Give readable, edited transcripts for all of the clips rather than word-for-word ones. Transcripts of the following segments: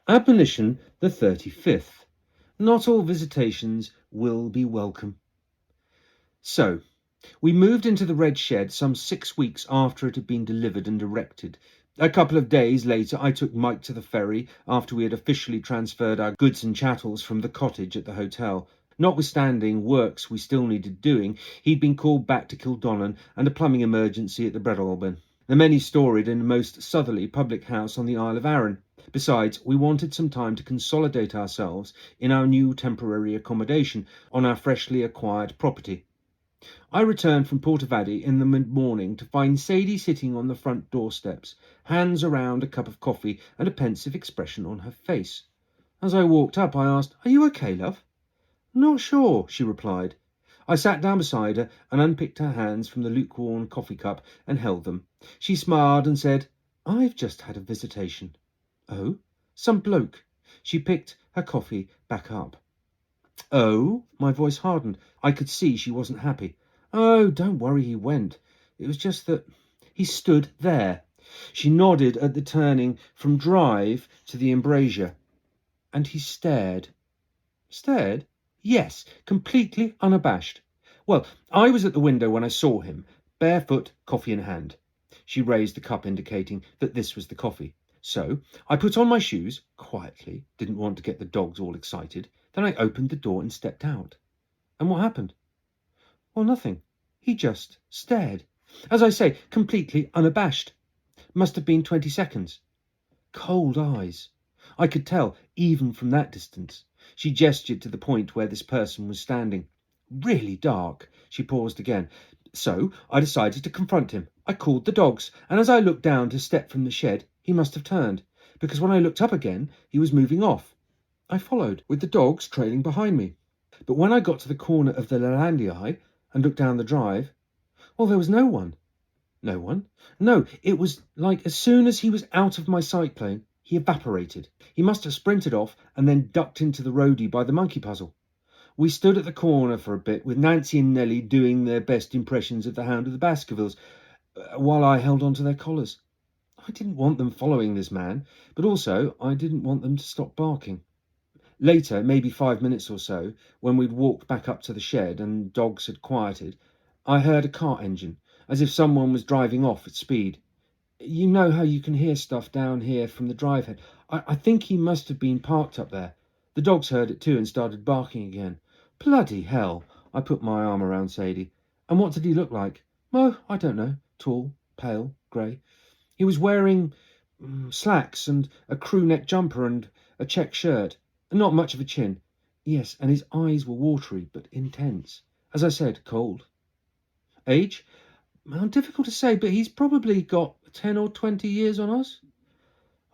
Admonition the 35th. Not all visitations will be welcome. So, we moved into the red shed some 6 weeks after it had been delivered and erected. A couple of days later, I took Mike to the ferry after we had officially transferred our goods and chattels from the cottage at the hotel. Notwithstanding works we still needed doing, he'd been called back to Kildonan and a plumbing emergency at the Breadalbin, the many-storied and most southerly public house on the Isle of Arran. Besides, we wanted some time to consolidate ourselves in our new temporary accommodation on our freshly acquired property. I returned from Portavadie in the mid-morning to find Sadie sitting on the front doorsteps, hands around a cup of coffee and a pensive expression on her face. As I walked up, I asked, "Are you okay, love?" "Not sure," she replied. I sat down beside her and unpicked her hands from the lukewarm coffee cup and held them. She smiled and said, "I've just had a visitation." "Oh?" "Some bloke." She picked her coffee back up. "Oh?" My voice hardened. I could see she wasn't happy. "Oh, don't worry, he went. It was just that he stood there." She nodded at the turning from drive to the embrasure. "And he stared." "Stared?" "Yes, completely unabashed. Well, I was at the window when I saw him, barefoot, coffee in hand." She raised the cup, indicating that this was the coffee. "So I put on my shoes, quietly, didn't want to get the dogs all excited. Then I opened the door and stepped out." "And what happened?" "Well, nothing. He just stared. As I say, completely unabashed. Must have been 20 seconds. Cold eyes. I could tell, even from that distance." She gestured to the point where this person was standing. "Really dark." She paused again. "So I decided to confront him. I called the dogs, and as I looked down to step from the shed, he must have turned, because when I looked up again, he was moving off. I followed, with the dogs trailing behind me. But when I got to the corner of the Lalandii and looked down the drive, well, there was no one." "No one?" "No, it was like as soon as he was out of my sight plane, he evaporated. He must have sprinted off and then ducked into the roadie by the monkey puzzle. We stood at the corner for a bit, with Nancy and Nellie doing their best impressions of the Hound of the Baskervilles, while I held on to their collars. I didn't want them following this man, but also I didn't want them to stop barking. Later, maybe 5 minutes or so, when we'd walked back up to the shed and dogs had quieted, I heard a car engine, as if someone was driving off at speed. You know how you can hear stuff down here from the drive head. I think he must have been parked up there. The dogs heard it too and started barking again. Bloody hell." I put my arm around Sadie. "And what did he look like?" "Oh, I don't know. Tall, pale, grey. He was wearing slacks and a crew neck jumper and a check shirt. Not much of a chin. Yes, and his eyes were watery but intense. As I said, cold." "Age?" "Well, difficult to say, but he's probably got 10 or 20 years on us."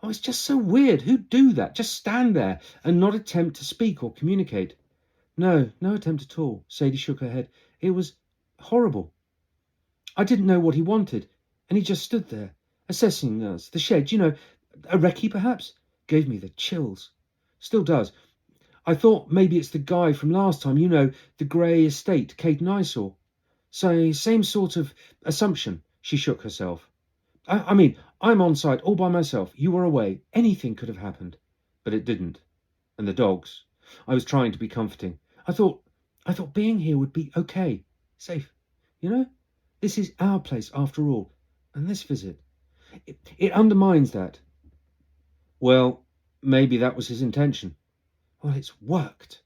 "Oh, it's just so weird. Who'd do that? Just stand there and not attempt to speak or communicate?" "No attempt at all." Sadie shook her head. "It was horrible. I didn't know what he wanted, and he just stood there, assessing us, the shed, a recce perhaps. Gave me the chills. Still does. I thought maybe it's the guy from last time, the grey estate Kate and I saw. So, same sort of assumption." She shook herself. I mean, I'm on site all by myself. You were away. Anything could have happened. But it didn't. And the dogs. I was trying to be comforting. I thought being here would be okay. Safe. This is our place after all. And this visit, it undermines that." "Well, maybe that was his intention." "Well, it's worked."